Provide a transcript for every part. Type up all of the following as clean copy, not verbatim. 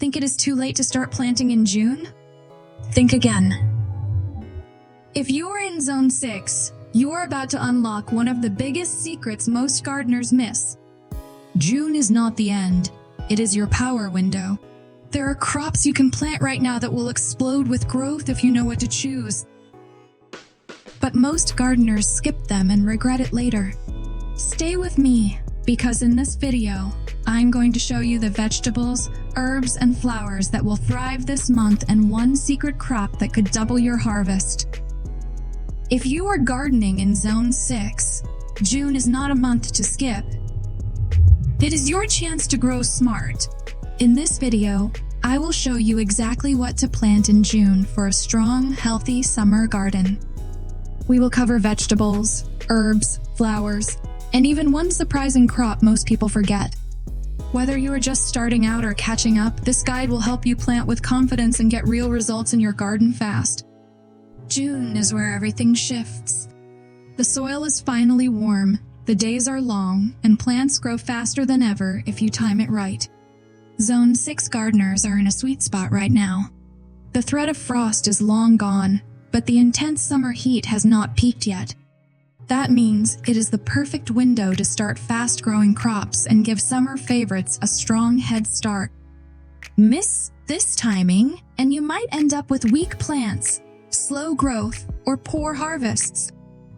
think it is too late to start planting in June? Think again. If you are in Zone 6, you are about to unlock one of the biggest secrets most gardeners miss. June is not the end. It is your power window. There are crops you can plant right now that will explode with growth if you know what to choose. But most gardeners skip them and regret it later. Stay with me, because in this video, I'm going to show you the vegetables, herbs, and flowers that will thrive this month and one secret crop that could double your harvest. If you are gardening in Zone 6, June is not a month to skip. It is your chance to grow smart. In this video, I will show you exactly what to plant in June for a strong, healthy summer garden. We will cover vegetables, herbs, flowers, and even one surprising crop most people forget. Whether you are just starting out or catching up, this guide will help you plant with confidence and get real results in your garden fast. June is where everything shifts. The soil is finally warm, the days are long, and plants grow faster than ever if you time it right. Zone 6 gardeners are in a sweet spot right now. The threat of frost is long gone, but the intense summer heat has not peaked yet. That means it is the perfect window to start fast-growing crops and give summer favorites a strong head start. Miss this timing, and you might end up with weak plants, slow growth, or poor harvests.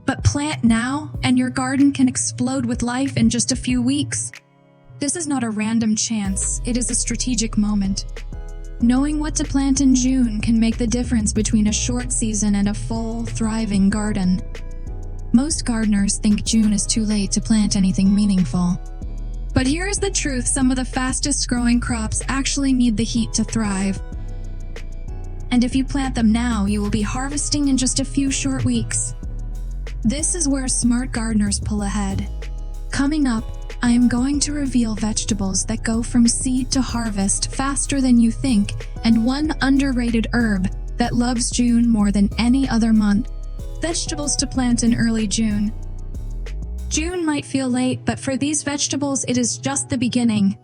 But plant now, and your garden can explode with life in just a few weeks. This is not a random chance, it is a strategic moment. Knowing what to plant in June can make the difference between a short season and a full, thriving garden. Most gardeners think June is too late to plant anything meaningful. But here is the truth: some of the fastest growing crops actually need the heat to thrive. And if you plant them now, you will be harvesting in just a few short weeks. This is where smart gardeners pull ahead. Coming up, I am going to reveal vegetables that go from seed to harvest faster than you think, and one underrated herb that loves June more than any other month. Vegetables to plant in early June. June might feel late, but for these vegetables, it is just the beginning.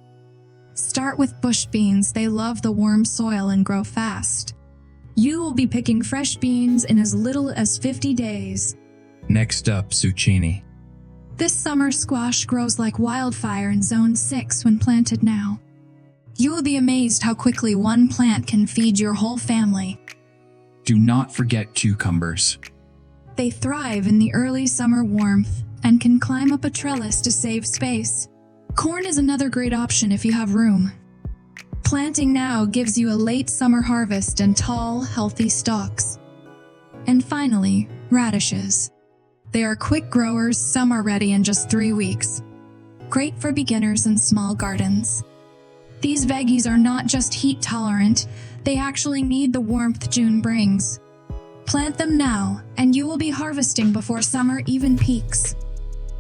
Start with bush beans. They love the warm soil and grow fast. You will be picking fresh beans in as little as 50 days. Next up, zucchini. This summer squash grows like wildfire in Zone 6 when planted now. You will be amazed how quickly one plant can feed your whole family. Do not forget cucumbers. They thrive in the early summer warmth and can climb up a trellis to save space. Corn is another great option if you have room. Planting now gives you a late summer harvest and tall, healthy stalks. And finally, radishes. They are quick growers, some are ready in just 3 weeks. Great for beginners and small gardens. These veggies are not just heat tolerant, they actually need the warmth June brings. Plant them now, and you will be harvesting before summer even peaks.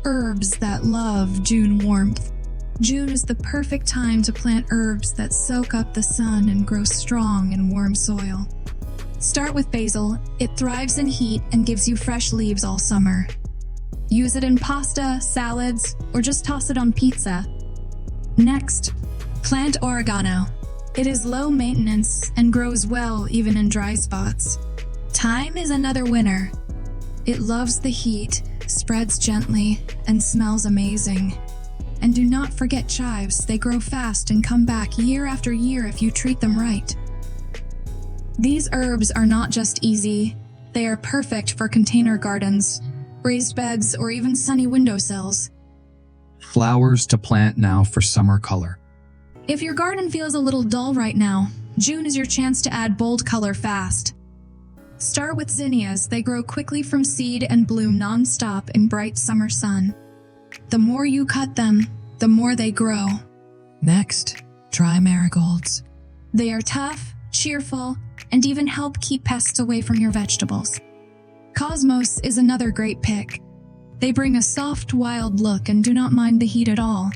Herbs that love June warmth. June is the perfect time to plant herbs that soak up the sun and grow strong in warm soil. Start with basil. It thrives in heat and gives you fresh leaves all summer. Use it in pasta, salads, or just toss it on pizza. Next, plant oregano. It is low maintenance and grows well even in dry spots. Thyme is another winner. It loves the heat, spreads gently, and smells amazing. And do not forget chives. They grow fast and come back year after year if you treat them right. These herbs are not just easy, they are perfect for container gardens, raised beds, or even sunny windowsills. Flowers to plant now for summer color. If your garden feels a little dull right now, June is your chance to add bold color fast. Start with zinnias. They grow quickly from seed and bloom non-stop in bright summer sun. The more you cut them, the more they grow. Next, try marigolds. They are tough, cheerful, and even help keep pests away from your vegetables. Cosmos is another great pick. They bring a soft, wild look and do not mind the heat at all.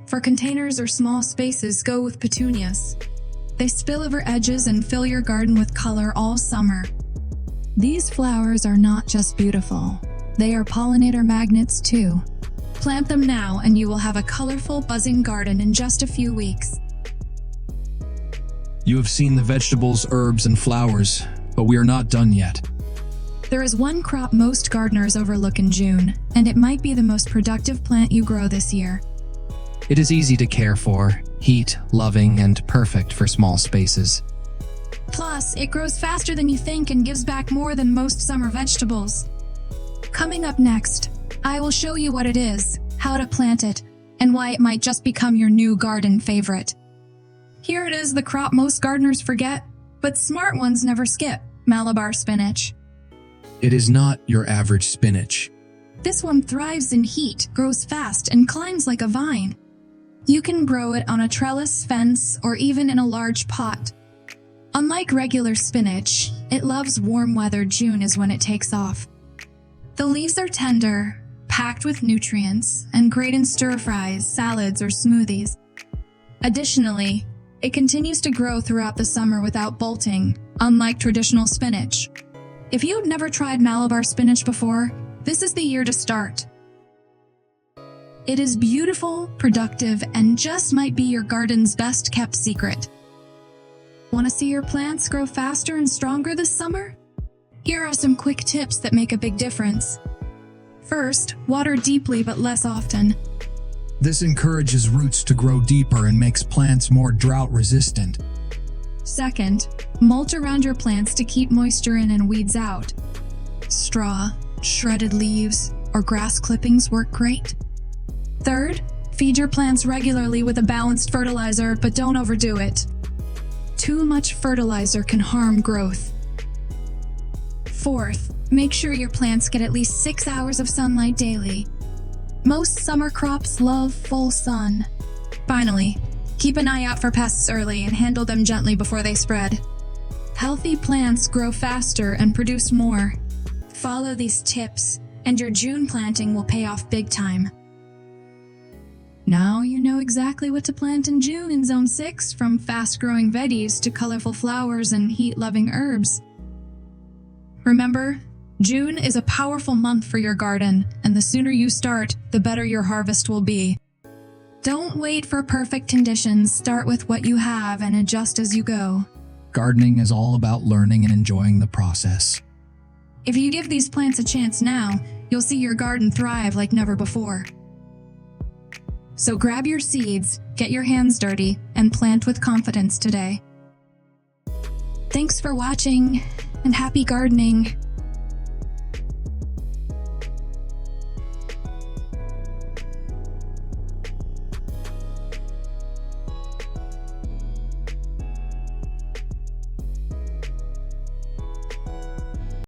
For containers or small spaces, go with petunias. They spill over edges and fill your garden with color all summer. These flowers are not just beautiful, they are pollinator magnets too. Plant them now and you will have a colorful, buzzing garden in just a few weeks. You have seen the vegetables, herbs, and flowers, but we are not done yet. There is one crop most gardeners overlook in June, and it might be the most productive plant you grow this year. It is easy to care for, heat-loving, and perfect for small spaces. Plus, it grows faster than you think and gives back more than most summer vegetables. Coming up next, I will show you what it is, how to plant it, and why it might just become your new garden favorite. Here it is, the crop most gardeners forget, but smart ones never skip: Malabar spinach. It is not your average spinach. This one thrives in heat, grows fast, and climbs like a vine. You can grow it on a trellis, fence, or even in a large pot. Unlike regular spinach, it loves warm weather. June is when it takes off. The leaves are tender, packed with nutrients, and great in stir-fries, salads, or smoothies. Additionally, it continues to grow throughout the summer without bolting, unlike traditional spinach. If you've never tried Malabar spinach before, this is the year to start. It is beautiful, productive, and just might be your garden's best-kept secret. Want to see your plants grow faster and stronger this summer? Here are some quick tips that make a big difference. First, water deeply but less often. This encourages roots to grow deeper and makes plants more drought-resistant. Second, mulch around your plants to keep moisture in and weeds out. Straw, shredded leaves, or grass clippings work great. Third, feed your plants regularly with a balanced fertilizer, but don't overdo it. Too much fertilizer can harm growth. Fourth, make sure your plants get at least 6 hours of sunlight daily. Most summer crops love full sun. Finally, keep an eye out for pests early and handle them gently before they spread. Healthy plants grow faster and produce more. Follow these tips, and your June planting will pay off big time. Now you know exactly what to plant in June in Zone 6, from fast-growing veggies to colorful flowers and heat-loving herbs. Remember, June is a powerful month for your garden, and the sooner you start, the better your harvest will be. Don't wait for perfect conditions. Start with what you have and adjust as you go. Gardening is all about learning and enjoying the process. If you give these plants a chance now, you'll see your garden thrive like never before. So grab your seeds, get your hands dirty, and plant with confidence today. Thanks for watching, and happy gardening!